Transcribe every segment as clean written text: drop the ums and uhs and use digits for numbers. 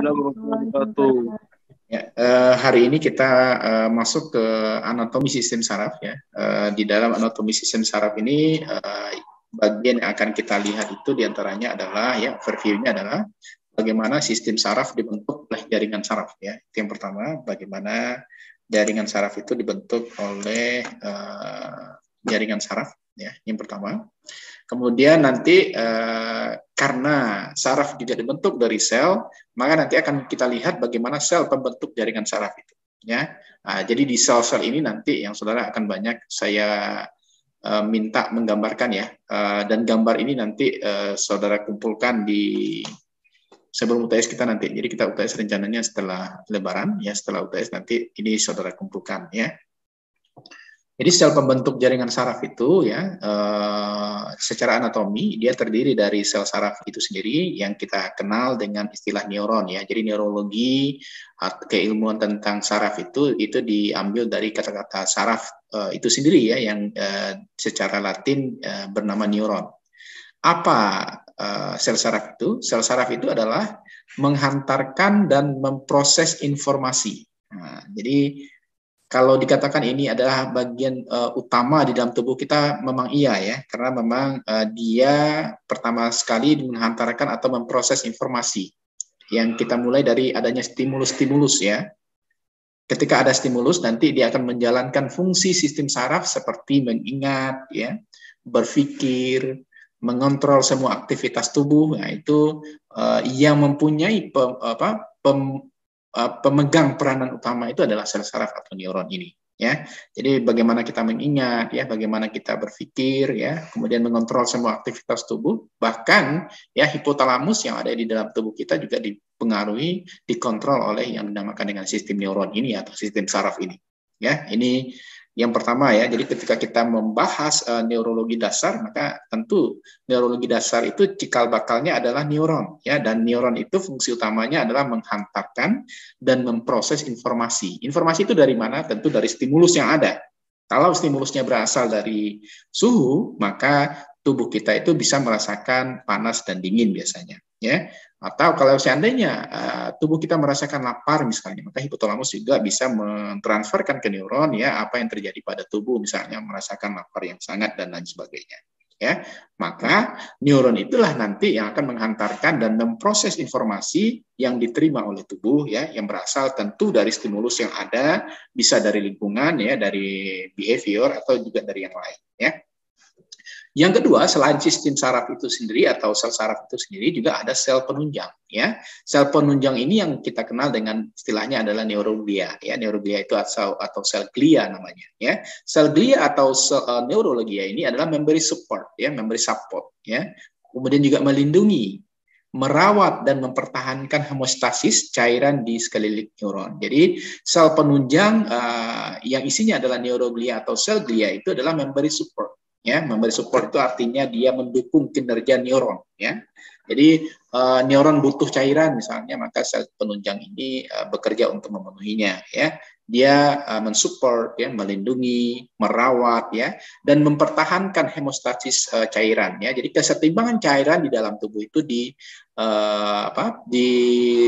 warahmatullahi wabarakatuh. Ya, hari ini kita masuk ke anatomi sistem saraf ya. Di dalam anatomi sistem saraf ini bagian yang akan kita lihat itu diantaranya adalah ya overview-nya adalah bagaimana sistem saraf dibentuk oleh jaringan saraf ya. Itu yang pertama, bagaimana jaringan saraf itu dibentuk oleh jaringan saraf ya. Yang pertama. Kemudian nanti karena saraf juga dibentuk dari sel, maka nanti akan kita lihat bagaimana sel pembentuk jaringan saraf itu. Ya, jadi di sel-sel ini nanti yang saudara akan banyak saya minta menggambarkan ya, dan gambar ini nanti saudara kumpulkan di sebelum UTS kita nanti. Jadi kita UTS rencananya setelah Lebaran ya, setelah UTS nanti ini saudara kumpulkan ya. Jadi sel pembentuk jaringan saraf itu ya secara anatomi dia terdiri dari sel saraf itu sendiri yang kita kenal dengan istilah neuron ya. Jadi neurologi keilmuan tentang saraf itu diambil dari kata-kata saraf itu sendiri ya yang secara Latin bernama neuron. Apa sel saraf itu? Sel saraf itu adalah menghantarkan dan memproses informasi. Nah, jadi kalau dikatakan ini adalah bagian utama di dalam tubuh kita, memang iya ya, karena memang dia pertama sekali menghantarkan atau memproses informasi yang kita mulai dari adanya stimulus-stimulus ya. Ketika ada stimulus, nanti dia akan menjalankan fungsi sistem saraf seperti mengingat, ya, berpikir, mengontrol semua aktivitas tubuh. Nah, itu yang mempunyai pemegang peranan utama itu adalah sel saraf atau neuron ini ya. Jadi bagaimana kita mengingat ya, bagaimana kita berpikir ya, kemudian mengontrol semua aktivitas tubuh, bahkan ya hipotalamus yang ada di dalam tubuh kita juga dipengaruhi, dikontrol oleh yang dinamakan dengan sistem neuron ini atau sistem saraf ini ya. Ini yang pertama ya. Jadi ketika kita membahas neurologi dasar, maka tentu neurologi dasar itu cikal bakalnya adalah neuron ya, dan neuron itu fungsi utamanya adalah menghantarkan dan memproses informasi. Informasi itu dari mana? Tentu dari stimulus yang ada. Kalau stimulusnya berasal dari suhu, maka tubuh kita itu bisa merasakan panas dan dingin biasanya ya. Atau kalau seandainya tubuh kita merasakan lapar misalnya, maka hipotalamus juga bisa mentransferkan ke neuron ya apa yang terjadi pada tubuh, misalnya merasakan lapar yang sangat dan lain sebagainya ya. Maka neuron itulah nanti yang akan menghantarkan dan memproses informasi yang diterima oleh tubuh ya, yang berasal tentu dari stimulus yang ada, bisa dari lingkungan ya, dari behavior atau juga dari yang lain ya. Yang kedua, selain sistem saraf itu sendiri atau sel saraf itu sendiri, juga ada sel penunjang ya. Sel penunjang ini yang kita kenal dengan istilahnya adalah neuroglia ya. Neuroglia itu atau sel glia namanya ya. Sel glia atau sel neurologia ini adalah memberi support ya, memberi support ya. Kemudian juga melindungi, merawat dan mempertahankan homeostasis cairan di sekeliling neuron. Jadi sel penunjang yang isinya adalah neuroglia atau sel glia itu adalah memberi support. Ya, memberi support itu artinya dia mendukung kinerja neuron ya. Jadi neuron butuh cairan misalnya, maka sel penunjang ini bekerja untuk memenuhinya ya. Dia mensupport ya, melindungi, merawat ya, dan mempertahankan hemostasis cairan ya. Jadi kesetimbangan cairan di dalam tubuh itu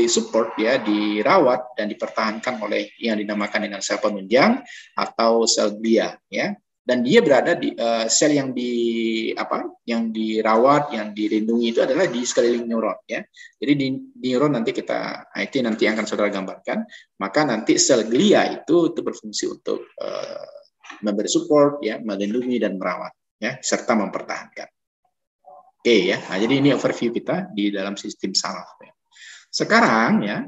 support ya, dirawat dan dipertahankan oleh yang dinamakan dengan sel penunjang atau sel glia ya. Dan dia berada di sel yang dirawat, yang dilindungi itu adalah di sekeliling neuron ya. Jadi di neuron nanti nanti akan saudara gambarkan. Maka nanti sel glia itu berfungsi untuk memberi support ya, melindungi dan merawat ya, serta mempertahankan. Oke ya. Nah, jadi ini overview kita di dalam sistem saraf ya. Sekarang ya,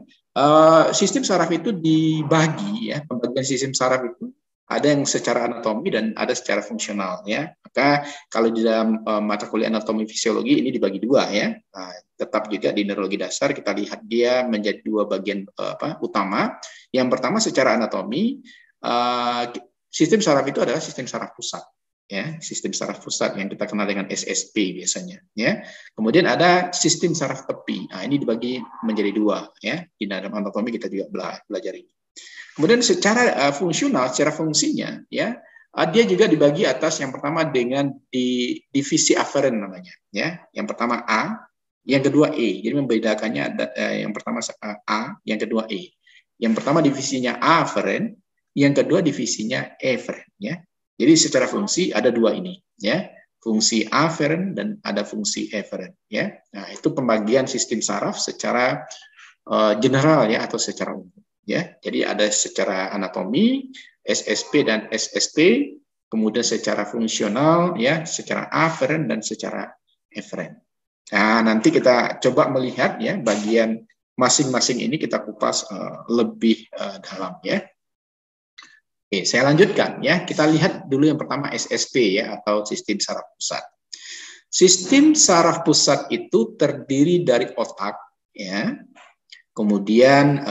sistem saraf itu dibagi ya, pembagian sistem saraf itu ada yang secara anatomi dan ada secara fungsional ya. Maka kalau di dalam mata kuliah anatomi fisiologi ini dibagi dua ya. Nah, tetap juga di neurologi dasar kita lihat dia menjadi dua bagian utama. Yang pertama secara anatomi, sistem saraf itu adalah sistem saraf pusat ya, sistem saraf pusat yang kita kenal dengan SSP biasanya ya. Kemudian ada sistem saraf tepi. Nah, ini dibagi menjadi dua ya. Di dalam anatomi kita juga belajar ini. Kemudian secara fungsional, secara fungsinya, ya, dia juga dibagi atas yang pertama dengan divisi aferen namanya, ya. Yang pertama A, yang kedua E. Jadi membedakannya ada yang pertama A, yang kedua E. Yang pertama divisinya afferent, yang kedua divisinya efferent ya. Jadi secara fungsi ada dua ini ya. Fungsi afferent dan ada fungsi efferent ya. Nah, itu pembagian sistem saraf secara general ya atau secara umum ya. Jadi ada secara anatomi, SSP dan SST, kemudian secara fungsional ya, secara afferent dan secara efferent. Nah, nanti kita coba melihat ya bagian masing-masing ini kita kupas lebih dalam ya. Oke, saya lanjutkan ya. Kita lihat dulu yang pertama SSP ya atau sistem saraf pusat. Sistem saraf pusat itu terdiri dari otak ya. Kemudian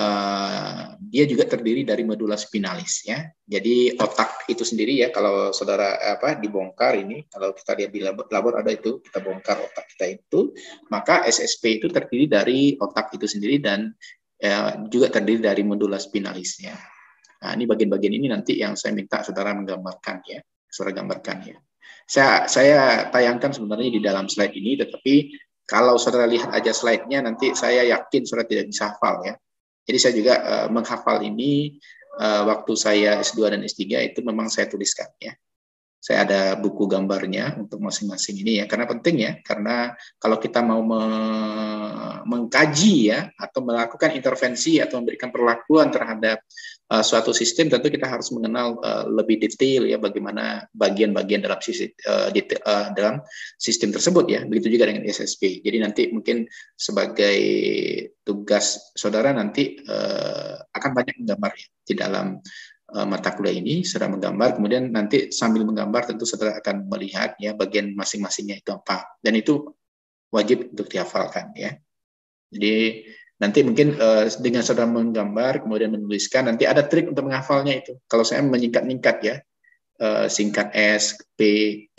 dia juga terdiri dari medula spinalis ya. Jadi otak itu sendiri ya kalau saudara dibongkar ini, kalau kita lihat di labor ada itu, kita bongkar otak kita itu, maka SSP itu terdiri dari otak itu sendiri dan juga terdiri dari medula spinalisnya. Nah, ini bagian-bagian ini nanti yang saya minta saudara menggambarkan ya. Saudara gambarkan ya. Saya tayangkan sebenarnya di dalam slide ini, tetapi kalau saudara lihat aja slide-nya, nanti saya yakin saudara tidak bisa hafal ya. Jadi saya juga menghafal ini waktu saya S2 dan S3 itu memang saya tuliskan ya. Saya ada buku gambarnya untuk masing-masing ini ya, karena penting ya, karena kalau kita mau mengkaji ya, atau melakukan intervensi atau memberikan perlakuan terhadap suatu sistem, tentu kita harus mengenal lebih detail ya bagaimana bagian-bagian dalam sistem tersebut ya. Begitu juga dengan SSP. Jadi nanti mungkin sebagai tugas saudara nanti akan banyak menggambar ya, di dalam mata kuliah ini saudara menggambar, kemudian nanti sambil menggambar tentu saudara akan melihat ya bagian masing-masingnya itu apa, dan itu wajib untuk dihafalkan ya. Jadi nanti mungkin dengan saudara menggambar kemudian menuliskan, nanti ada trik untuk menghafalnya itu. Kalau saya menyingkat-nyingkat ya, singkat S, P,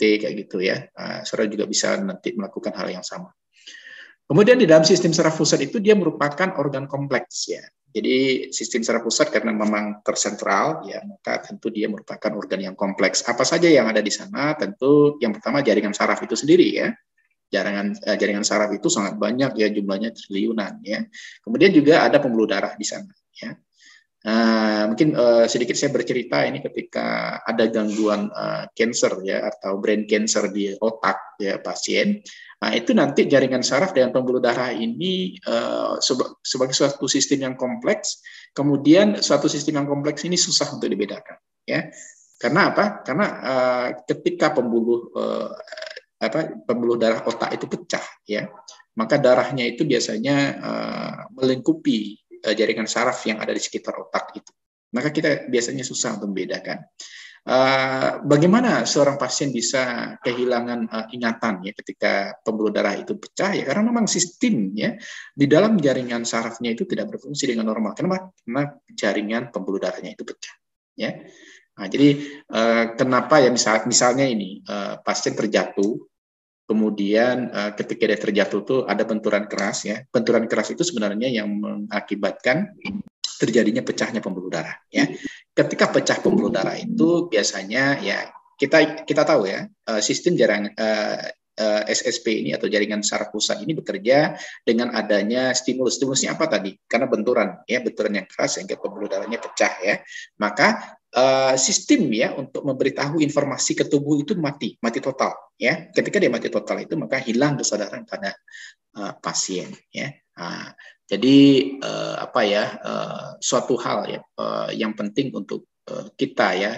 T kayak gitu ya. Saudara juga bisa nanti melakukan hal yang sama. Kemudian di dalam sistem saraf pusat itu dia merupakan organ kompleks ya. Jadi sistem saraf pusat karena memang tersentral ya, maka tentu dia merupakan organ yang kompleks. Apa saja yang ada di sana? Tentu yang pertama jaringan saraf itu sendiri ya. Jaringan saraf itu sangat banyak ya, jumlahnya triliunan ya. Kemudian juga ada pembuluh darah di sana ya. Mungkin sedikit saya bercerita ini ketika ada gangguan cancer ya atau brain cancer di otak ya pasien. Nah, itu nanti jaringan saraf dengan pembuluh darah ini sebagai suatu sistem yang kompleks, kemudian suatu sistem yang kompleks ini susah untuk dibedakan ya. Karena apa? Karena ketika pembuluh darah otak itu pecah ya, maka darahnya itu biasanya melingkupi jaringan saraf yang ada di sekitar otak itu. Maka kita biasanya susah untuk membedakan. Bagaimana seorang pasien bisa kehilangan ingatan ya ketika pembuluh darah itu pecah ya, karena memang sistem ya di dalam jaringan sarafnya itu tidak berfungsi dengan normal. Kenapa? Karena jaringan pembuluh darahnya itu pecah ya. Nah, jadi kenapa ya misalnya ini pasien terjatuh, kemudian ketika dia terjatuh tuh ada benturan keras ya. Benturan keras itu sebenarnya yang mengakibatkan terjadinya pecahnya pembuluh darah ya. Ketika pecah pembuluh darah itu biasanya ya kita tahu ya sistem SSP ini atau jaringan saraf pusat ini bekerja dengan adanya stimulus. Stimulusnya apa tadi? Karena benturan yang keras sehingga pembuluh darahnya pecah ya. Maka sistem ya untuk memberitahu informasi ke tubuh itu mati total ya. Ketika dia mati total itu maka hilang kesadaran pada pasien ya. Jadi suatu hal ya yang penting untuk kita ya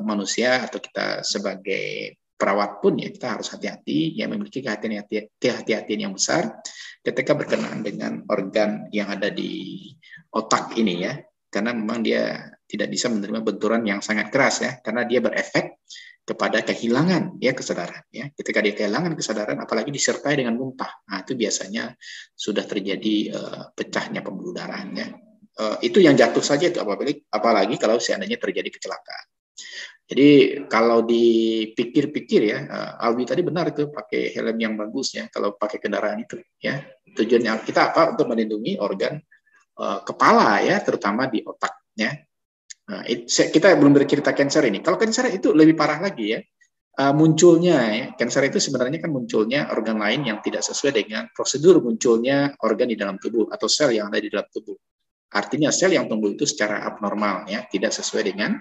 manusia atau kita sebagai perawat pun ya kita harus hati-hati ya, memiliki kehati-hatian yang besar ketika berkenaan dengan organ yang ada di otak ini ya, karena memang dia tidak bisa menerima benturan yang sangat keras ya, karena dia berefek kepada kehilangan ya kesadaran ya. Ketika dia kehilangan kesadaran apalagi disertai dengan muntah, nah itu biasanya sudah terjadi pecahnya pembuluh darahnya. Itu yang jatuh saja itu, apalagi kalau seandainya terjadi kecelakaan. Jadi kalau dipikir-pikir ya, Alwi tadi benar itu pakai helm yang bagus ya kalau pakai kendaraan itu ya. Tujuannya kita apa? Untuk melindungi organ kepala ya, terutama di otak ya. Nah, kita belum bercerita cancer ini. Kalau cancer itu lebih parah lagi ya. munculnya ya, kanker itu sebenarnya kan munculnya organ lain yang tidak sesuai dengan prosedur munculnya organ di dalam tubuh atau sel yang ada di dalam tubuh. Artinya sel yang tumbuh itu secara abnormal ya, tidak sesuai dengan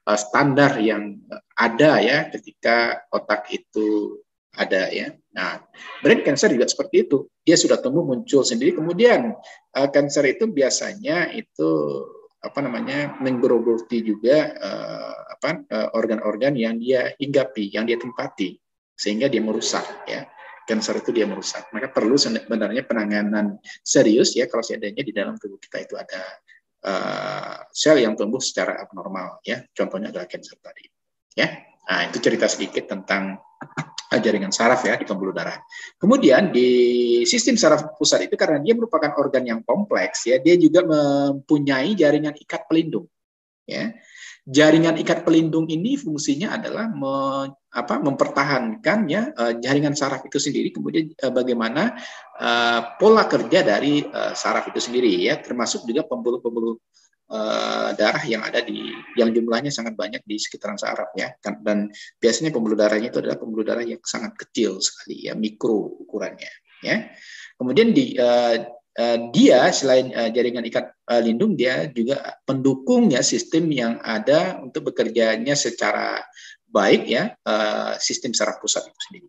standar yang ada ya ketika otak itu ada ya. Nah, brain cancer juga seperti itu. Dia sudah tumbuh muncul sendiri, kemudian kanker itu biasanya itu apa namanya menggerogoti juga organ-organ yang dia hinggapi, yang dia tempati, sehingga dia merusak ya. Kanker itu dia merusak. Maka perlu sebenarnya penanganan serius ya kalau seandainya di dalam tubuh kita itu ada sel yang tumbuh secara abnormal ya. Contohnya adalah kanker tadi. Ya. Nah, itu cerita sedikit tentang jaringan saraf ya di pembuluh darah. Kemudian di sistem saraf pusat itu karena dia merupakan organ yang kompleks ya, dia juga mempunyai jaringan ikat pelindung. Ya. Jaringan ikat pelindung ini fungsinya adalah mempertahankan ya jaringan saraf itu sendiri, kemudian bagaimana pola kerja dari saraf itu sendiri ya, termasuk juga pembuluh-pembuluh darah yang ada yang jumlahnya sangat banyak di sekitaran saraf ya, dan biasanya pembuluh darahnya itu adalah pembuluh darah yang sangat kecil sekali ya, mikro ukurannya ya. Kemudian dia selain jaringan ikat lindung, dia juga pendukungnya sistem yang ada untuk bekerjanya secara baik ya, sistem saraf pusat itu sendiri.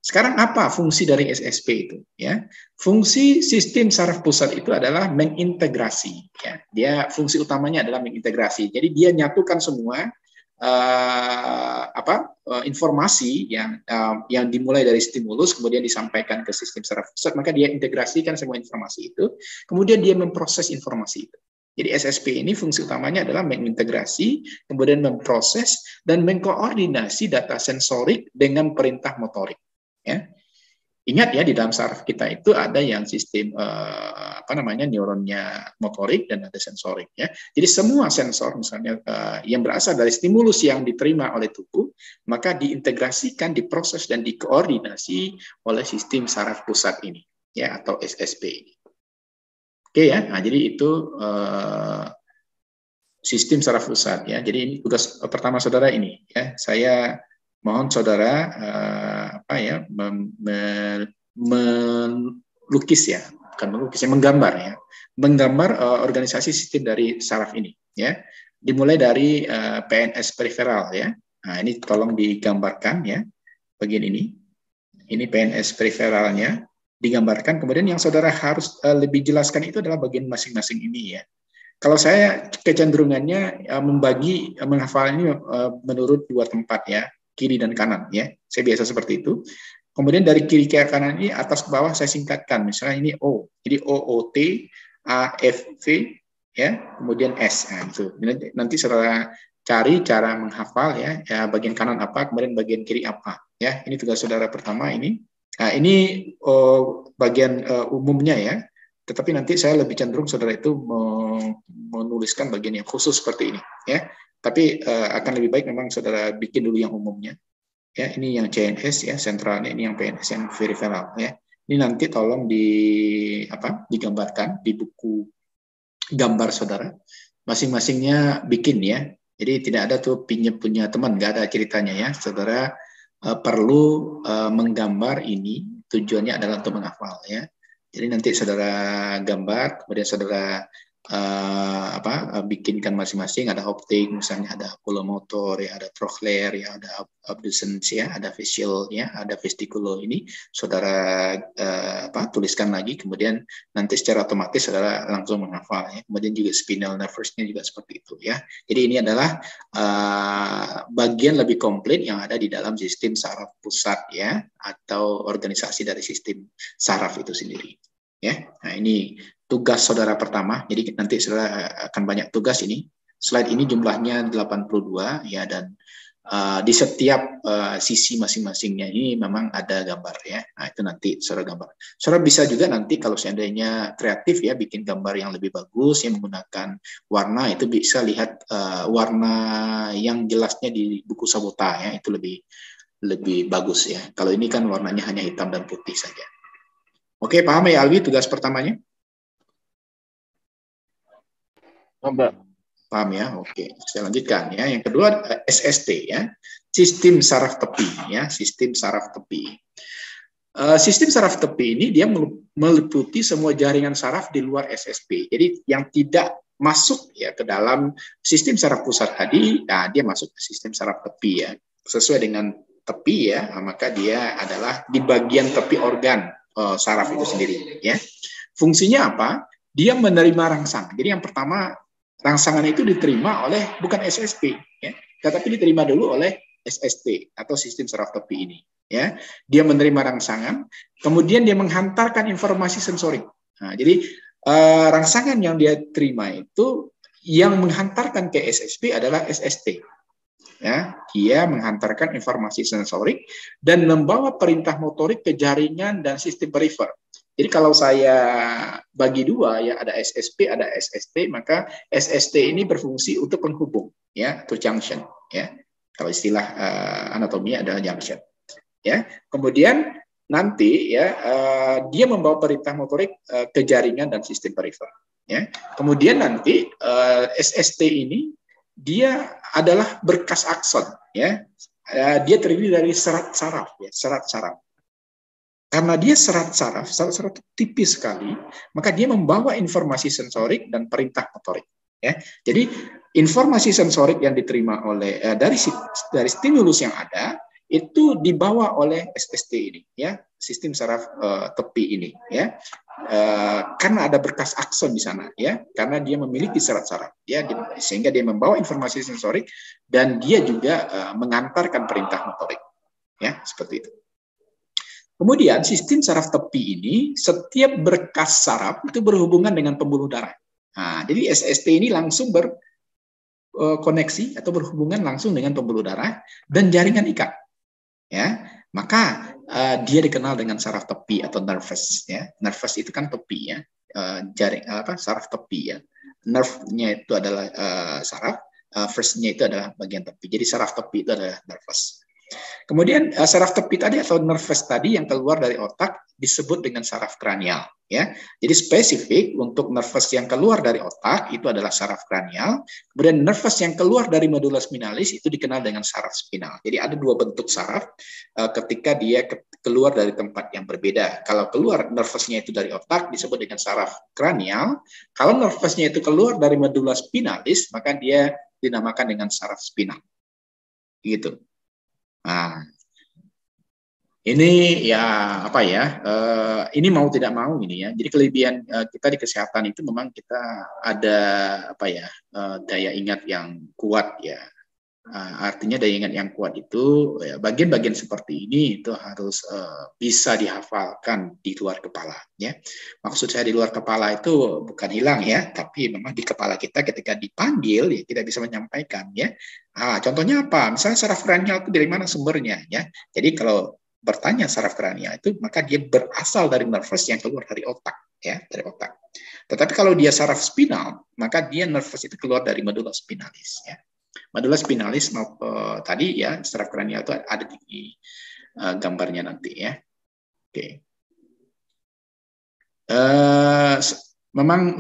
Sekarang apa fungsi dari SSP itu? Ya, fungsi sistem saraf pusat itu adalah mengintegrasi. Ya, dia fungsi utamanya adalah mengintegrasi. Jadi dia nyatukan semua informasi yang dimulai dari stimulus kemudian disampaikan ke sistem saraf pusat. Maka dia integrasikan semua informasi itu, kemudian dia memproses informasi itu. Jadi SSP ini fungsi utamanya adalah mengintegrasi, kemudian memproses dan mengkoordinasi data sensorik dengan perintah motorik. Ya. Ingat ya, di dalam saraf kita itu ada yang sistem neuronnya motorik dan ada sensorik ya. Jadi semua sensor misalnya yang berasal dari stimulus yang diterima oleh tubuh, maka diintegrasikan, diproses dan dikoordinasi oleh sistem saraf pusat ini ya, atau SSP ini. Oke ya. Nah, jadi itu sistem saraf pusat ya. Jadi ini tugas pertama saudara ini ya. Saya mohon saudara melukis ya, bukan melukis, menggambar ya, menggambar organisasi sistem dari saraf ini ya, dimulai dari PNS periferal ya. Nah, ini tolong digambarkan ya, bagian ini PNS periferalnya digambarkan. Kemudian yang saudara harus lebih jelaskan itu adalah bagian masing-masing ini ya. Kalau saya kecenderungannya menghafal ini menurut dua tempat ya, kiri dan kanan ya. Saya biasa seperti itu. Kemudian dari kiri ke kanan ini atas ke bawah saya singkatkan. Misalnya ini O. Jadi OOT, AFV ya, kemudian S. Nah, itu. Nanti saudara cari cara menghafal ya, bagian kanan apa, kemudian bagian kiri apa ya. Ini tugas saudara pertama ini. Nah, ini bagian umumnya ya. Tetapi nanti saya lebih cenderung saudara itu menuliskan bagian yang khusus seperti ini ya. Tapi akan lebih baik memang saudara bikin dulu yang umumnya. Ya, ini yang CNS ya, sentralnya, ini yang PNS yang periferal ya. Ini nanti tolong digambarkan di buku gambar saudara. Masing-masingnya bikin ya. Jadi tidak ada tuh punya teman, nggak ada ceritanya ya. Saudara perlu menggambar ini, tujuannya adalah untuk menghafal ya. Jadi nanti saudara gambar, kemudian saudara bikinkan masing-masing. Ada optik, misalnya ada oculomotor, ya, ada trochlear, ya, ada abducens, ya, ada facial, ya, ada vestibulo. Ini saudara tuliskan lagi, kemudian nanti secara otomatis saudara langsung menghafal. Ya. Kemudian juga spinal nervous-nya juga seperti itu. Ya. Jadi ini adalah bagian lebih komplit yang ada di dalam sistem saraf pusat, ya, atau organisasi dari sistem saraf itu sendiri. Ya, nah ini tugas saudara pertama. Jadi nanti saudara akan banyak tugas ini. Slide ini jumlahnya 82 ya, dan di setiap sisi masing-masingnya ini memang ada gambar ya. Nah, itu nanti saudara gambar. Saudara bisa juga nanti kalau seandainya kreatif ya, bikin gambar yang lebih bagus yang menggunakan warna, itu bisa lihat warna yang jelasnya di buku Sabota ya, itu lebih bagus ya. Kalau ini kan warnanya hanya hitam dan putih saja. Oke, paham ya Alwi tugas pertamanya? Oh, Mbak. Paham ya? Oke, saya lanjutkan ya. Yang kedua SST ya, sistem saraf tepi ya, sistem saraf tepi. Sistem saraf tepi ini dia meliputi semua jaringan saraf di luar SSP. Jadi yang tidak masuk ya ke dalam sistem saraf pusat tadi, nah dia masuk ke sistem saraf tepi ya. Sesuai dengan tepi ya, maka dia adalah di bagian tepi organ saraf itu sendiri ya. Fungsinya apa? Dia menerima rangsang. Jadi yang pertama rangsangan itu diterima oleh bukan SSP ya, tetapi diterima dulu oleh SST atau sistem saraf tepi ini ya. Dia menerima rangsangan, kemudian dia menghantarkan informasi sensorik. Nah, jadi rangsangan yang dia terima itu yang menghantarkan ke SSP adalah SST. Ya, dia menghantarkan informasi sensorik dan membawa perintah motorik ke jaringan dan sistem perifer. Jadi kalau saya bagi dua ya, ada SSP, ada SST, maka SST ini berfungsi untuk penghubung ya, atau junction ya. Kalau istilah anatomi adalah junction. Ya, kemudian nanti ya dia membawa perintah motorik ke jaringan dan sistem perifer. Ya, kemudian nanti SST ini dia adalah berkas akson. Ya, dia terdiri dari serat saraf. Ya, serat saraf. Karena dia serat saraf tipis sekali, maka dia membawa informasi sensorik dan perintah motorik. Ya, jadi informasi sensorik yang diterima oleh dari stimulus yang ada itu dibawa oleh SST ini, ya, sistem saraf tepi ini, ya, karena ada berkas akson di sana, ya, karena dia memiliki serat saraf, ya, sehingga dia membawa informasi sensorik dan dia juga mengantarkan perintah motorik, ya, seperti itu. Kemudian sistem saraf tepi ini setiap berkas saraf itu berhubungan dengan pembuluh darah. Nah, jadi SST ini langsung berkoneksi atau berhubungan langsung dengan pembuluh darah dan jaringan ikat. Ya, maka dia dikenal dengan saraf tepi atau nervus. Ya, nervus itu kan tepi ya, saraf tepi ya. Nerve-nya itu adalah saraf, first-nya itu adalah bagian tepi. Jadi saraf tepi itu adalah nervus. Kemudian saraf tepi tadi atau nervus tadi yang keluar dari otak disebut dengan saraf kranial, ya. Jadi spesifik untuk nervus yang keluar dari otak itu adalah saraf kranial. Kemudian nervus yang keluar dari medula spinalis itu dikenal dengan saraf spinal. Jadi ada dua bentuk saraf ketika dia keluar dari tempat yang berbeda. Kalau keluar nervusnya itu dari otak disebut dengan saraf kranial. Kalau nervusnya itu keluar dari medula spinalis maka dia dinamakan dengan saraf spinal. Gitu. Nah, ini ya apa ya? Ini mau tidak mau ini ya. Jadi kelebihan kita di kesehatan itu memang kita ada apa ya? Daya ingat yang kuat ya. Artinya daya ingat yang kuat itu ya, bagian-bagian seperti ini itu harus bisa dihafalkan di luar kepala ya. Maksud saya di luar kepala itu bukan hilang ya, tapi memang di kepala kita ketika dipanggil ya kita bisa menyampaikan ya. Contohnya apa? Misalnya saraf kranial itu dari mana sumbernya ya. Jadi kalau bertanya saraf kranial itu maka dia berasal dari nervus yang keluar dari otak ya, dari otak. Tetapi kalau dia saraf spinal, maka dia nervus itu keluar dari medula spinalis ya. Medula spinalis tadi ya, saraf kranial itu ada di gambarnya nanti ya. Oke. Memang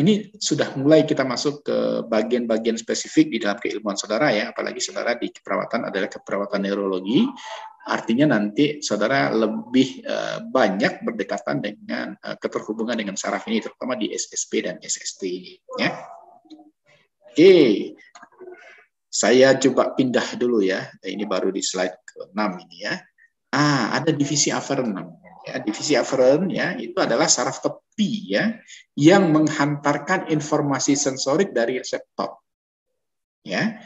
ini sudah mulai kita masuk ke bagian-bagian spesifik di dalam keilmuan saudara ya, apalagi saudara di keperawatan adalah keperawatan neurologi, artinya nanti saudara lebih banyak berdekatan dengan keterhubungan dengan saraf ini, terutama di SSP dan SST ini ya. Oke. Saya coba pindah dulu ya. Ini baru di slide ke-6 ini ya. Ada divisi aferen. Ya, divisi aferen ya itu adalah saraf tepi ya yang menghantarkan informasi sensorik dari reseptor. Ya.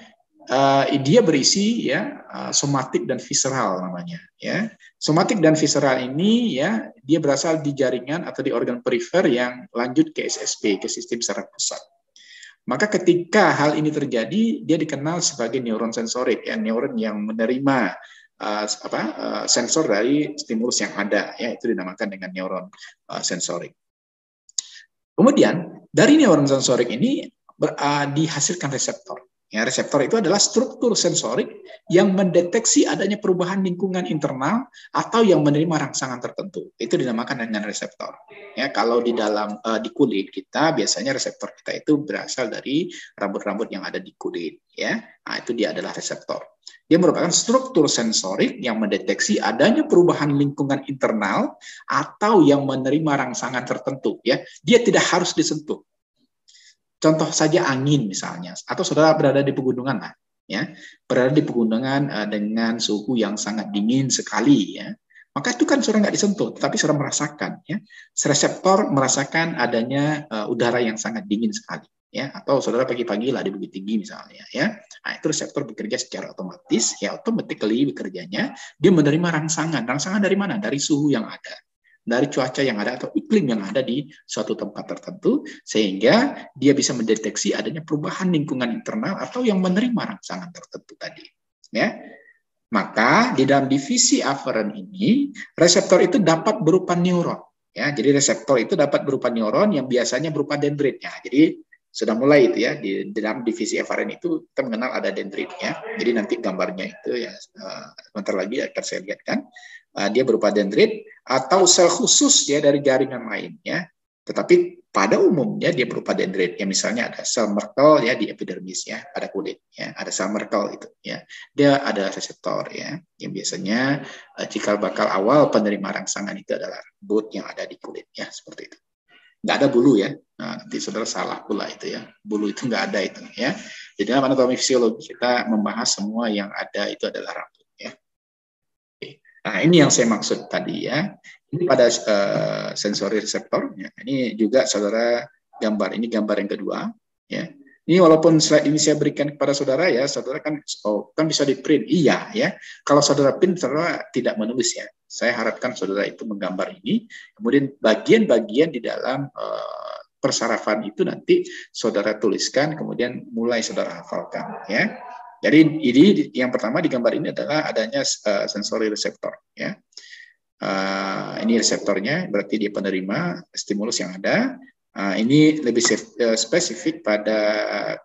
Dia berisi ya somatik dan visceral namanya ya. Somatik dan visceral ini ya dia berasal di jaringan atau di organ perifer yang lanjut ke SSP, ke sistem saraf pusat. Maka ketika hal ini terjadi, dia dikenal sebagai neuron sensorik, ya, neuron yang menerima sensor dari stimulus yang ada, ya, itu dinamakan dengan neuron sensorik. Kemudian dari neuron sensorik ini dihasilkan reseptor, Ya, reseptor itu adalah struktur sensorik yang mendeteksi adanya perubahan lingkungan internal atau yang menerima rangsangan tertentu. Itu dinamakan dengan reseptor. Ya, kalau di dalam di kulit kita biasanya reseptor kita itu berasal dari rambut-rambut yang ada di kulit. Ya, nah, itu dia adalah reseptor. Dia merupakan struktur sensorik yang mendeteksi adanya perubahan lingkungan internal atau yang menerima rangsangan tertentu. Ya, dia tidak harus disentuh. Contoh saja angin misalnya, atau saudara berada di pegunungan lah, ya, berada di pegunungan dengan suhu yang sangat dingin sekali, ya, maka itu kan saudara nggak disentuh, tapi saudara merasakan, ya, reseptor merasakan adanya udara yang sangat dingin sekali, ya, atau saudara pagi-pagi lah di Bukit Tinggi misalnya, ya, nah itu reseptor bekerja secara otomatis, ya, automatically bekerjanya, dia menerima rangsangan dari mana? Dari suhu yang ada, dari cuaca yang ada atau iklim yang ada di suatu tempat tertentu, sehingga dia bisa mendeteksi adanya perubahan lingkungan internal atau yang menerima rangsangan tertentu tadi. Ya, maka di dalam divisi aferen ini reseptor itu dapat berupa neuron. Ya, jadi reseptor itu dapat berupa neuron yang biasanya berupa dendrit. Ya, jadi sudah mulai itu ya di dalam divisi aferen itu kita mengenal ada dendrit ya. Jadi nanti gambarnya itu ya sebentar lagi akan saya lihatkan. Dia berupa dendrit atau sel khusus ya dari jaringan lain ya. Tetapi pada umumnya dia berupa dendrit. Ya misalnya ada sel Merkel ya di epidermis ya, pada kulit ya, ada sel Merkel itu ya. Dia ada reseptor ya. Yang biasanya cikal bakal awal penerima rangsangan itu adalah rambut yang ada di kulit ya, seperti itu. Nggak ada bulu ya. Nah, nanti saudara salah pula itu ya. Bulu itu nggak ada itu ya. Jadi dalam anatomi fisiologi kita membahas semua yang ada itu adalah rambut ya. Nah, ini yang saya maksud tadi ya. Ini pada sensori reseptor. Ya. Ini juga saudara gambar. Ini gambar yang kedua. Ya. Ini walaupun slide ini saya berikan kepada saudara ya, saudara kan kan bisa di print. Iya ya. Kalau saudara print, saudara tidak menulis ya. Saya harapkan saudara itu menggambar ini. Kemudian bagian-bagian di dalam persarafan itu nanti saudara tuliskan, kemudian mulai saudara hafalkan ya. Jadi ini yang pertama di gambar ini adalah adanya sensori reseptor. Ya. Ini reseptornya, berarti dia penerima stimulus yang ada. Ini lebih spesifik pada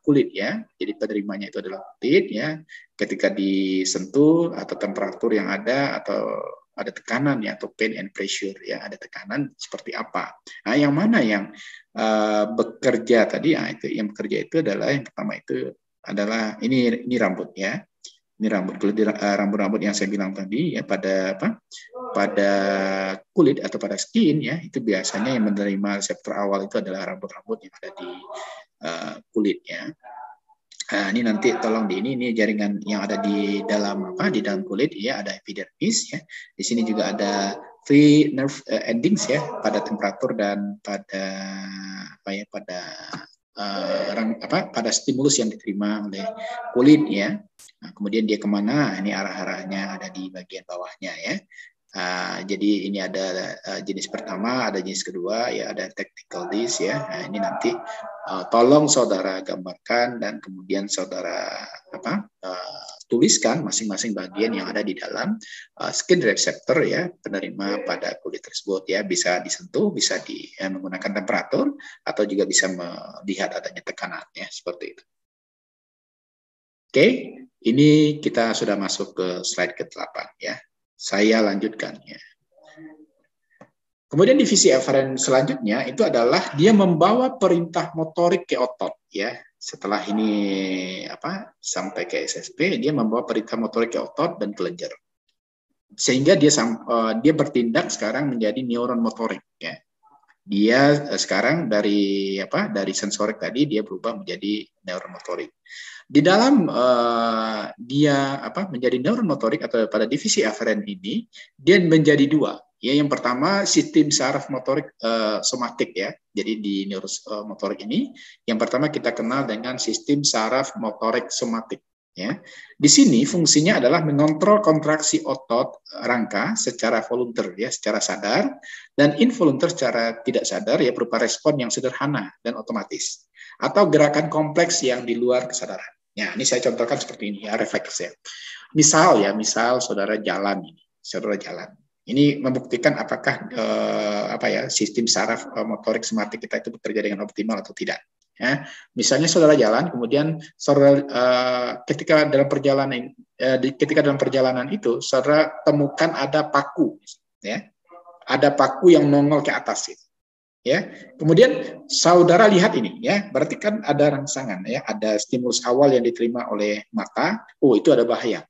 kulit ya. Jadi penerimanya itu adalah kulit ya. Ketika disentuh atau temperatur yang ada atau ada tekanan ya atau pain and pressure ya, ada tekanan seperti apa. Nah, yang mana yang bekerja tadi? Itu yang bekerja itu adalah yang pertama itu adalah ini rambut ya. Ini rambut-rambut yang saya bilang tadi ya pada pada kulit atau pada skin ya, itu biasanya yang menerima reseptor awal itu adalah rambut-rambut yang ada di kulit ya. Ini nanti tolong ini jaringan yang ada di dalam di dalam kulit ya, ada epidermis ya. Di sini juga ada free nerve endings ya pada temperatur dan pada pada stimulus yang diterima oleh kulit ya. Nah, kemudian dia kemana? Ini arah-arahnya ada di bagian bawahnya ya. Jadi ini ada jenis pertama, ada jenis kedua, ya ada tactical disc ya. Nah, ini nanti tolong saudara gambarkan dan kemudian saudara tuliskan masing-masing bagian yang ada di dalam skin receptor ya, penerima pada kulit tersebut ya, bisa disentuh, bisa menggunakan temperatur atau juga bisa melihat adanya tekanan ya, seperti itu. Oke, ini kita sudah masuk ke slide ke-8 ya. Saya lanjutkan ya. Kemudian divisi aferen selanjutnya itu adalah dia membawa perintah motorik ke otot ya. Setelah ini sampai ke SSP, dia membawa perintah motorik ke otot dan kelenjar. Sehingga dia bertindak sekarang menjadi neuron motorik ya. Dia sekarang dari sensorik tadi dia berubah menjadi neuron motorik. Di dalam dia menjadi neuron motorik atau pada divisi aferen ini dia menjadi dua. Ya, yang pertama sistem saraf motorik somatik ya. Jadi di neuromotorik ini yang pertama kita kenal dengan sistem saraf motorik somatik ya. Di sini fungsinya adalah mengontrol kontraksi otot rangka secara volunter ya, secara sadar, dan involunter secara tidak sadar ya, berupa respon yang sederhana dan otomatis atau gerakan kompleks yang di luar kesadaran. Ya, ini saya contohkan seperti ini ya, refleks ya. Misal saudara jalan ini, Ini membuktikan apakah sistem saraf motorik somatik kita itu bekerja dengan optimal atau tidak. Ya, misalnya saudara jalan, kemudian saudara ketika dalam perjalanan itu, saudara temukan ada paku, ya, ada paku yang nongol ke atas, gitu. Ya, kemudian saudara lihat ini, ya, berarti kan ada rangsangan, ya, ada stimulus awal yang diterima oleh mata. Oh, itu ada bahaya.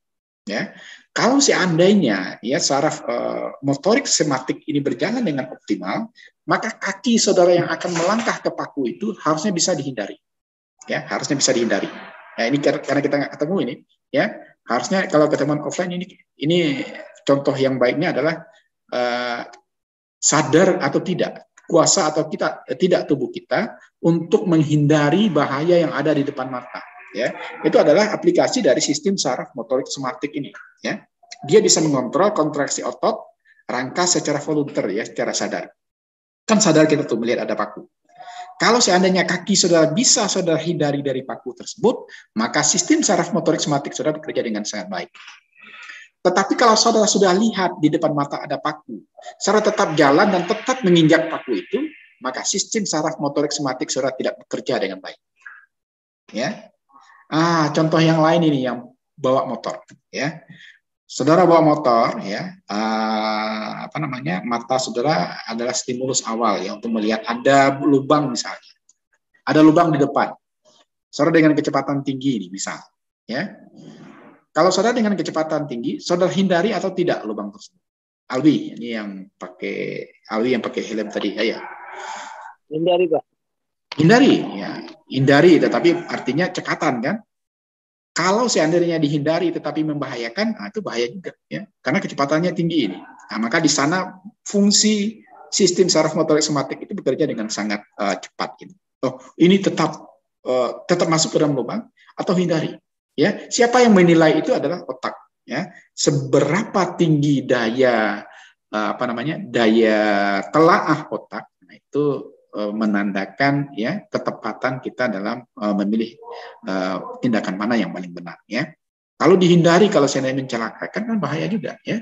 Ya, kalau seandainya ya saraf motorik sematik ini berjalan dengan optimal, maka kaki saudara yang akan melangkah ke paku itu harusnya bisa dihindari. Ya, harusnya bisa dihindari. Ya, ini karena kita nggak ketemu ini, ya, harusnya kalau ketemuan offline ini contoh yang baiknya adalah sadar atau tidak, kuasa atau tidak tubuh kita untuk menghindari bahaya yang ada di depan mata. Ya, itu adalah aplikasi dari sistem saraf motorik somatik ini. Ya, dia bisa mengontrol kontraksi otot rangka secara volunter, ya, secara sadar. Kan sadar kita tuh melihat ada paku. Kalau seandainya kaki saudara bisa saudara hindari dari paku tersebut, maka sistem saraf motorik somatik saudara bekerja dengan sangat baik. Tetapi kalau saudara sudah lihat di depan mata ada paku, saudara tetap jalan dan tetap menginjak paku itu, maka sistem saraf motorik somatik saudara tidak bekerja dengan baik. Ya, contoh yang lain ini yang bawa motor, ya. Saudara bawa motor, ya, mata saudara adalah stimulus awal, ya, untuk melihat ada lubang misalnya, ada lubang di depan. Saudara dengan kecepatan tinggi ini, misal, ya. Kalau saudara dengan kecepatan tinggi, saudara hindari atau tidak lubang tersebut? Alwi, ini yang pakai helm tadi, ya. Hindari, Pak. Hindari, ya, hindari, tetapi artinya cekatan, kan? Kalau seandainya dihindari tetapi membahayakan, itu bahaya juga, ya, karena kecepatannya tinggi ini. Nah, maka di sana fungsi sistem saraf motorik somatik itu bekerja dengan sangat cepat. Gitu. Oh, ini tetap masuk ke dalam lubang atau hindari. Ya, siapa yang menilai itu adalah otak. Ya, seberapa tinggi daya daya telaah otak, nah, itu menandakan, ya, ketepatan kita dalam memilih tindakan mana yang paling benar, ya. Kalau dihindari, kalau seandainya mencelakakan, kan bahaya juga, ya.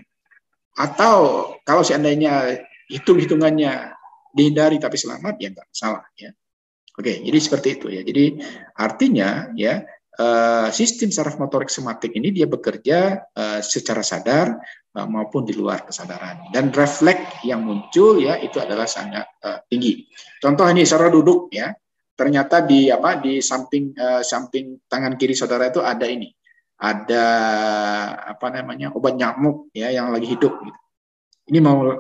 Atau kalau seandainya hitung-hitungannya dihindari tapi selamat, ya nggak salah, ya. Oke, jadi seperti itu, ya. Jadi artinya, ya, sistem saraf motorik somatik ini dia bekerja secara sadar maupun di luar kesadaran, dan refleks yang muncul, ya, itu adalah sangat tinggi. Contoh ini, saudara duduk, ya, ternyata di samping tangan kiri saudara itu ada obat nyamuk, ya, yang lagi hidup. Gitu. Ini mau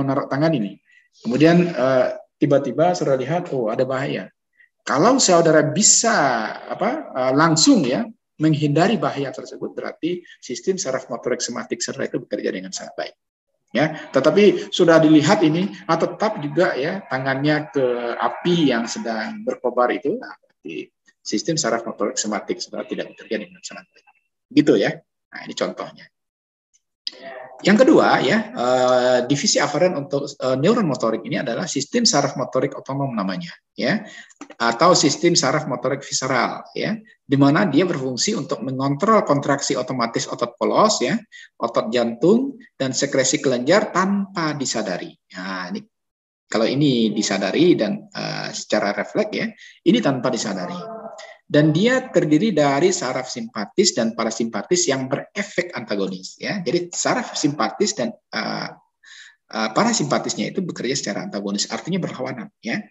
naruh tangan ini, kemudian tiba-tiba saudara lihat, oh, ada bahaya. Kalau saudara bisa langsung, ya, menghindari bahaya tersebut, berarti sistem saraf motorik somatik saudara itu bekerja dengan sangat baik. Ya, tetapi sudah dilihat ini, tetap juga, ya, tangannya ke api yang sedang berkobar itu, berarti sistem saraf motorik somatik saudara tidak bekerja dengan sangat baik. Gitu, ya. Nah, ini contohnya. Yang kedua, ya, divisi aferen untuk neuron motorik ini adalah sistem saraf motorik otonom namanya, ya, atau sistem saraf motorik visceral, ya, di mana dia berfungsi untuk mengontrol kontraksi otomatis otot polos, ya, otot jantung dan sekresi kelenjar tanpa disadari. Nah, ini kalau ini disadari dan secara refleks, ya, ini tanpa disadari. Dan dia terdiri dari saraf simpatis dan parasimpatis yang berefek antagonis, ya. Jadi saraf simpatis dan parasimpatisnya itu bekerja secara antagonis, artinya berlawanan, ya.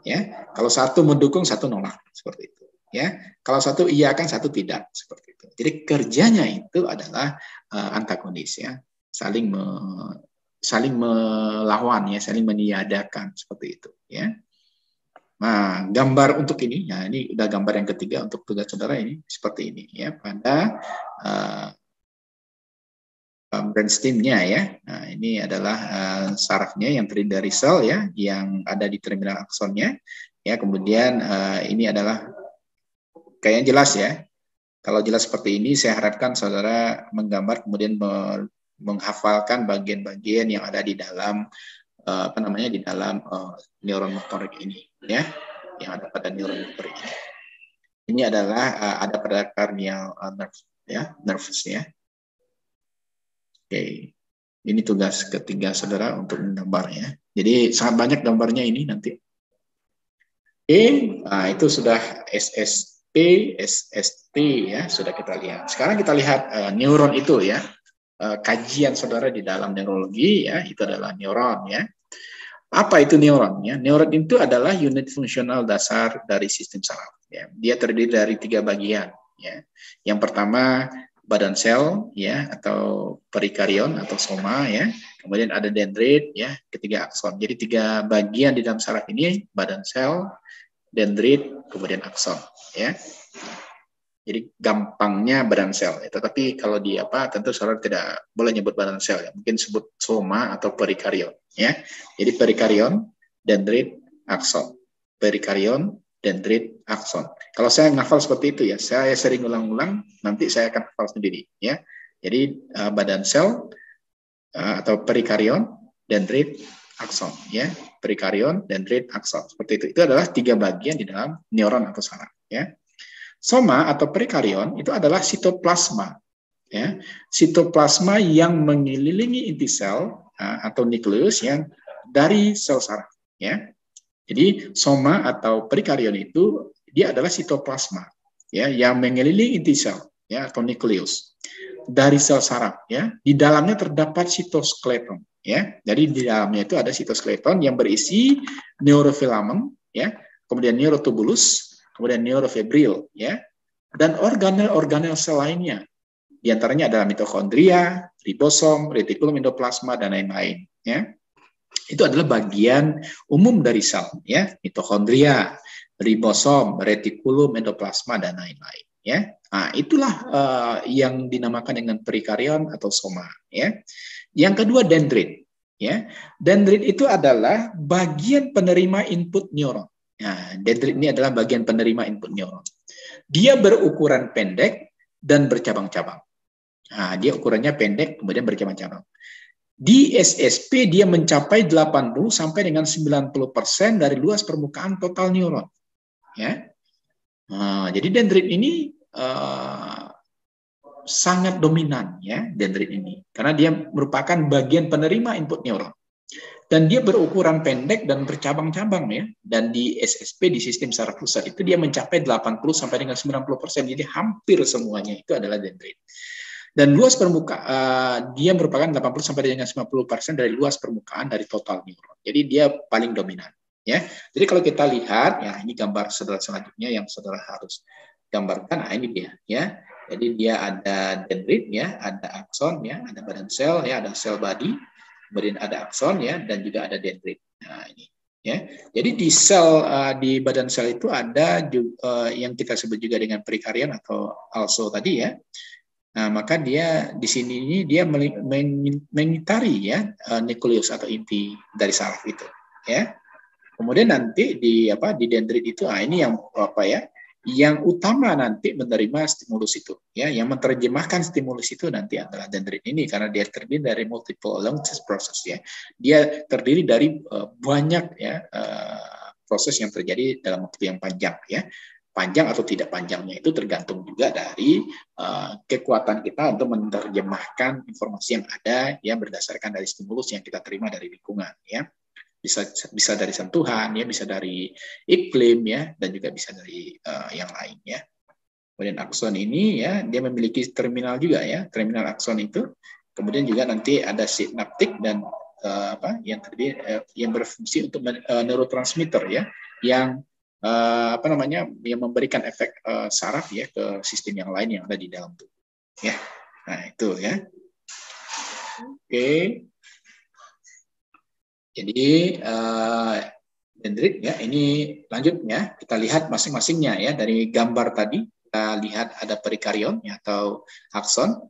Ya, kalau satu mendukung, satu nolak, seperti itu, ya. Kalau satu iya kan, satu tidak, seperti itu. Jadi kerjanya itu adalah antagonis, ya, saling melawan, ya, saling meniadakan, seperti itu, ya. Nah, gambar untuk ini, ya, ini udah gambar yang ketiga untuk tugas saudara ini seperti ini, ya, pada brainstemnya, ya. Nah, ini adalah sarafnya yang terdiri dari sel, ya, yang ada di terminal aksonnya, ya. Kemudian ini adalah kayaknya jelas, ya. Kalau jelas seperti ini, saya harapkan saudara menggambar kemudian menghafalkan bagian-bagian yang ada di dalam di dalam neuron motorik ini, ya, yang ada pada neuron motorik ini. Ini adalah ada pada cranial nerve, ya, nerves, ya. Oke, ini tugas ketiga saudara untuk menggambarnya. Jadi sangat banyak gambarnya ini nanti. Nah, itu sudah SSP, SST ya, sudah kita lihat. Sekarang kita lihat neuron itu ya. Kajian saudara di dalam neurologi ya, itu adalah neuron ya. Apa itu neuron ya? Neuron itu adalah unit fungsional dasar dari sistem saraf ya. Dia terdiri dari 3 bagian ya. Yang pertama badan sel ya, atau perikarion atau soma ya. Kemudian ada dendrit ya, ketiga akson. Jadi 3 bagian di dalam saraf ini, badan sel, dendrit, kemudian akson ya. Jadi gampangnya badan sel. Tetapi kalau di tentu saudara tidak boleh nyebut badan sel ya. Mungkin sebut soma atau perikarion ya. Jadi perikarion, dendrit, akson. Perikarion, dendrit, akson. Kalau saya ngafal seperti itu ya, saya sering ulang-ulang, nanti saya akan hafal sendiri ya. Jadi badan sel atau perikarion, dendrit, akson ya. Perikarion, dendrit, akson. Seperti itu. Itu adalah 3 bagian di dalam neuron atau saraf ya. Soma atau perikarion itu adalah sitoplasma, ya, sitoplasma yang mengelilingi inti sel atau nukleus yang dari sel saraf, ya. Jadi soma atau perikarion itu dia adalah sitoplasma, ya, yang mengelilingi inti sel, ya, atau nukleus dari sel saraf, ya. Di dalamnya terdapat sitoskeleton, ya. Jadi di dalamnya itu ada sitoskeleton yang berisi neurofilamen, ya, kemudian neurotubulus, kemudian neurofibril, ya, dan organel-organel sel lainnya. Di antaranya adalah mitokondria, ribosom, retikulum endoplasma, dan lain-lain. Ya. Itu adalah bagian umum dari sel, ya, mitokondria, ribosom, retikulum endoplasma, dan lain-lain. Ya. Nah, itulah yang dinamakan dengan perikarion atau soma. Ya. Yang kedua dendrit. Ya. Dendrit itu adalah bagian penerima input neuron. Nah, dendrit ini adalah bagian penerima input neuron. Dia berukuran pendek dan bercabang-cabang. Nah, dia ukurannya pendek kemudian bercabang-cabang. Di SSP dia mencapai 80 sampai dengan 90% dari luas permukaan total neuron. Ya. Nah, jadi dendrit ini sangat dominan ya, dendrit ini, karena dia merupakan bagian penerima input neuron. Dan dia berukuran pendek dan bercabang-cabang ya. Dan di SSP, di sistem saraf pusat itu dia mencapai 80 sampai dengan 90%. Jadi hampir semuanya itu adalah dendrit. Dan luas permukaan dia merupakan 80 sampai dengan 90% dari luas permukaan dari total neuron. Jadi dia paling dominan ya. Jadi kalau kita lihat ya, ini gambar saudara selanjutnya yang saudara harus gambarkan. Nah, ini dia ya. Jadi dia ada dendrit ya, ada akson ya, ada badan sel ya, ada sel body, kemudian ada akson ya, dan juga ada dendrit. Nah, ini ya. Jadi di sel di badan sel itu ada yang kita sebut juga dengan perikarion atau also tadi ya. Nah, maka dia di sini ini dia mengitari ya nukleus atau inti dari saraf itu ya. Kemudian nanti di dendrit itu ini yang yang utama nanti menerima stimulus itu ya, yang menerjemahkan stimulus itu nanti adalah dendrit ini, karena dia terdiri dari multiple long-chain process ya. Dia terdiri dari banyak ya proses yang terjadi dalam waktu yang panjang ya. Panjang atau tidak panjangnya itu tergantung juga dari kekuatan kita untuk menerjemahkan informasi yang ada ya berdasarkan dari stimulus yang kita terima dari lingkungan ya. Bisa dari sentuhan ya, bisa dari iklim ya, dan juga bisa dari yang lain ya. Kemudian akson ini ya, dia memiliki terminal juga ya, terminal akson itu. Kemudian juga nanti ada sinaptik dan yang berfungsi untuk neurotransmitter ya, yang yang memberikan efek saraf ya ke sistem yang lain yang ada di dalam tubuh ya. Nah, itu ya. Oke. Jadi dendrit ya, ini lanjutnya kita lihat masing-masingnya ya. Dari gambar tadi kita lihat ada perikarion ya, atau akson.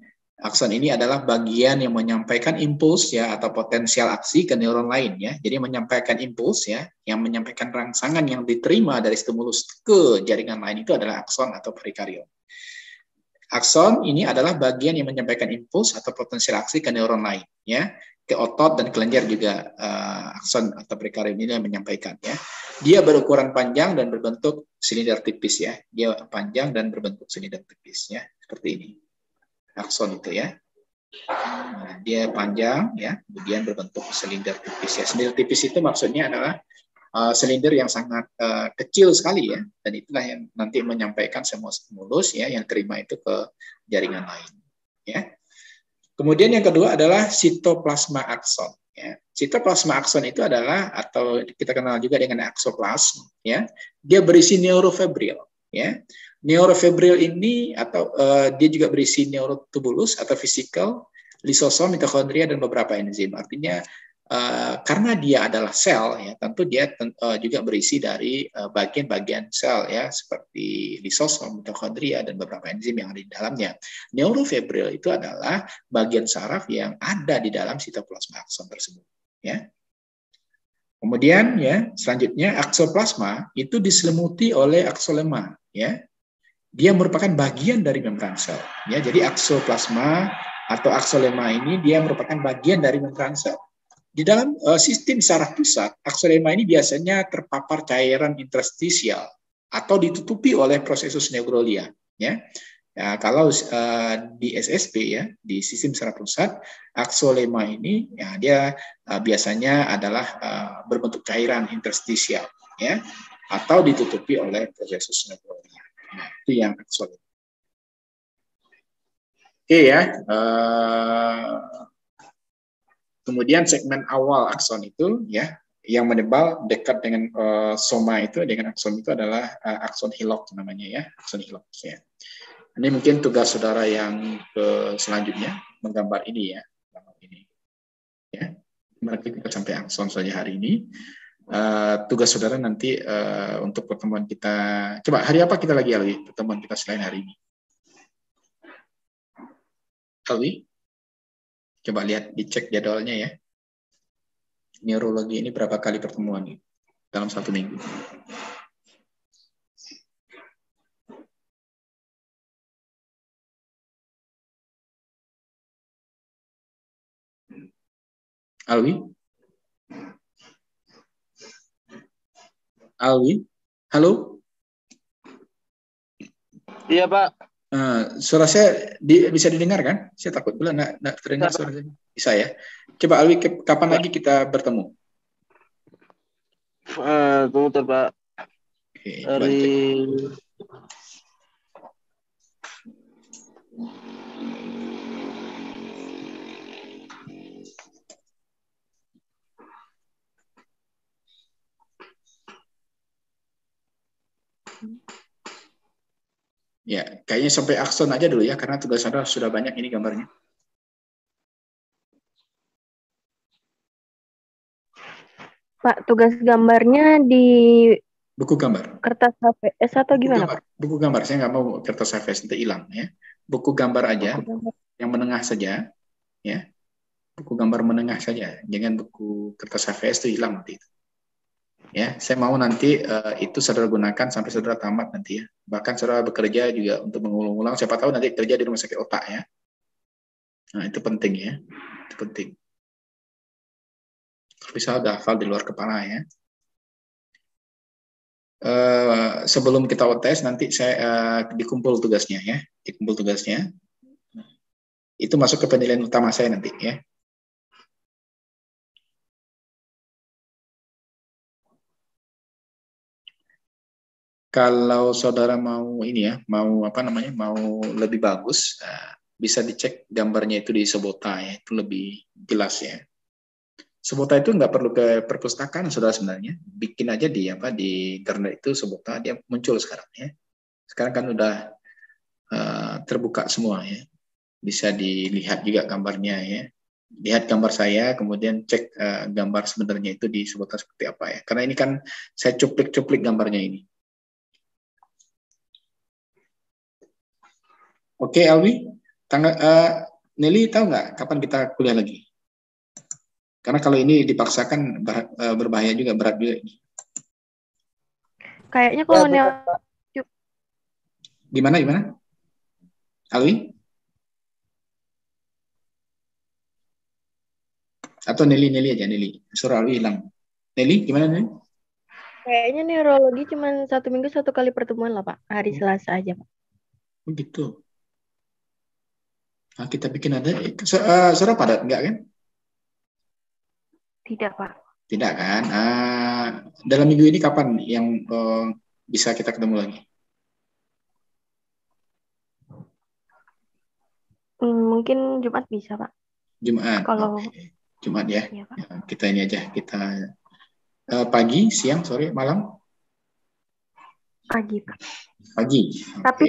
Akson ini adalah bagian yang menyampaikan impuls ya, atau potensial aksi ke neuron lain ya. Jadi menyampaikan impuls ya, yang menyampaikan rangsangan yang diterima dari stimulus ke jaringan lain itu adalah akson atau perikarion. Akson ini adalah bagian yang menyampaikan impuls atau potensial aksi ke neuron lain ya. Ke otot dan kelenjar juga akson atau perikarion ini yang menyampaikan ya. Dia berukuran panjang dan berbentuk silinder tipis ya. Dia panjang dan berbentuk silinder tipis ya, seperti ini. Akson itu ya. Nah, dia panjang ya, kemudian berbentuk silinder tipis ya. Silinder tipis itu maksudnya adalah silinder yang sangat kecil sekali ya, dan itulah yang nanti menyampaikan semua stimulus ya yang terima itu ke jaringan lain ya. Kemudian yang kedua adalah sitoplasma akson. Ya. Sitoplasma akson itu adalah atau kita kenal juga dengan aksoplasma. Ya, dia berisi neurofibril. Ya, neurofibril ini atau dia juga berisi neurotubulus atau vesikel, lisosom, mitokondria dan beberapa enzim. Artinya karena dia adalah sel, ya tentu dia juga berisi dari bagian-bagian sel ya seperti lisosom, mitokondria dan beberapa enzim yang ada di dalamnya. Neurofibril itu adalah bagian saraf yang ada di dalam sitoplasma akson tersebut. Ya. Kemudian ya selanjutnya aksoplasma itu diselimuti oleh aksolema. Ya, dia merupakan bagian dari membran sel. Ya, jadi aksoplasma atau aksolema ini dia merupakan bagian dari membran sel. Di dalam sistem saraf pusat, aksolema ini biasanya terpapar cairan interstisial atau ditutupi oleh prosesus neuroglia. Ya. Ya, kalau di SSP ya di sistem saraf pusat, aksolema ini ya dia biasanya adalah berbentuk cairan interstisial ya atau ditutupi oleh prosesus neuroglia. Nah, itu yang aksolema. Oke ya. Kemudian segmen awal akson itu ya yang menebal dekat dengan soma itu dengan akson itu adalah akson hilok namanya ya, akson hilok ya. Ini mungkin tugas saudara yang selanjutnya menggambar ini ya, ini ya. Berarti kita sampai akson saja hari ini. Tugas saudara nanti untuk pertemuan kita, coba hari apa kita lagi Alwi pertemuan kita selain hari ini? Alwi? Coba lihat, dicek jadwalnya ya. Neurologi ini berapa kali pertemuan nih dalam 1 minggu? Alwi? Alwi? Halo? Iya, Pak. Suara saya bisa didengar kan? Saya takut pula nggak terdengar suara saya. Bisa ya? Coba Alwi, kapan lagi kita bertemu? Tunggu Pak. Oke, Dari ya, kayaknya sampai akson aja dulu ya, karena tugas saudara sudah banyak ini gambarnya. Pak, tugas gambarnya di buku gambar. kertas HVS atau gimana, Pak? Buku gambar, saya nggak mau kertas HVS nanti hilang ya. Buku gambar aja, yang menengah saja, ya. Buku gambar menengah saja, jangan buku kertas HVS itu hilang nanti. Ya, saya mau nanti itu saudara gunakan sampai saudara tamat nanti ya. Bahkan saudara bekerja juga untuk mengulang-ulang. Siapa tahu nanti kerja di rumah sakit otak ya. Nah itu penting ya, itu penting. Kalau bisa udah hafal di luar kepala ya. Sebelum kita UTS nanti saya dikumpul tugasnya ya, dikumpul tugasnya. Itu masuk ke penilaian utama saya nanti ya. Kalau saudara mau ini ya, mau apa namanya, mau lebih bagus, bisa dicek gambarnya itu di Sobota ya, itu lebih jelas ya. Sobota itu nggak perlu ke perpustakaan saudara sebenarnya, bikin aja di apa di internet itu Sobota, dia muncul sekarang ya. Sekarang kan udah terbuka semua ya, bisa dilihat juga gambarnya ya. Lihat gambar saya, kemudian cek gambar sebenarnya itu di Sobota seperti apa ya. Karena ini kan saya cuplik-cuplik gambarnya ini. Oke, Alwi, Nelly tahu nggak kapan kita kuliah lagi? Karena kalau ini dipaksakan berbahaya juga, berat juga. Kayaknya kalau Gimana? Alwi? Atau Nelly aja, Nelly. Suruh Alwi hilang. Nelly, gimana Nelly? Kayaknya neurologi cuma 1 minggu 1 kali pertemuan lah, Pak. Hari Selasa aja, Pak. Begitu. Nah, kita bikin ada. Saudara padat enggak kan? Tidak, Pak. Tidak kan? Dalam minggu ini kapan yang bisa kita ketemu lagi? Mungkin Jumat bisa, Pak. Jumat. Kalau Oke. Jumat ya. iya, Pak. Ya, kita ini aja. Kita pagi, siang, sore, malam? Pagi, Pak. Pagi. Tapi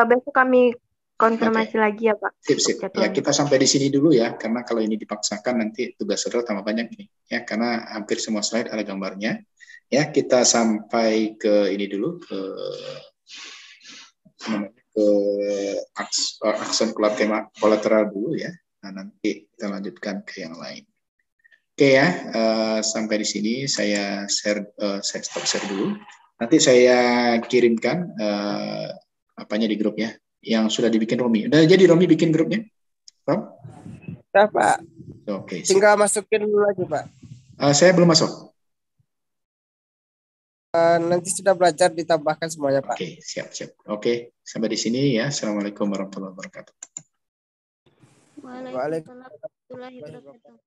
besok kami konfirmasi Oke. lagi ya, Pak. Sip. Ya, kita sampai di sini dulu ya, karena kalau ini dipaksakan nanti tugas saudara tambah banyak nih. Ya, karena hampir semua slide ada gambarnya. Ya, kita sampai ke ini dulu, ke aksen kolateral dulu ya. Nah, nanti kita lanjutkan ke yang lain. Oke ya, sampai di sini saya saya stop share dulu. Nanti saya kirimkan apanya di grup ya, yang sudah dibikin Romi. Udah jadi Romi bikin grupnya, Rom? Ya, Pak. Oke. Tinggal masukin dulu lagi, Pak. Saya belum masuk. Nanti sudah belajar ditambahkan semuanya, Pak. Oke, siap. Oke, sampai di sini ya. Assalamualaikum warahmatullahi wabarakatuh. Waalaikumsalam warahmatullahi wabarakatuh.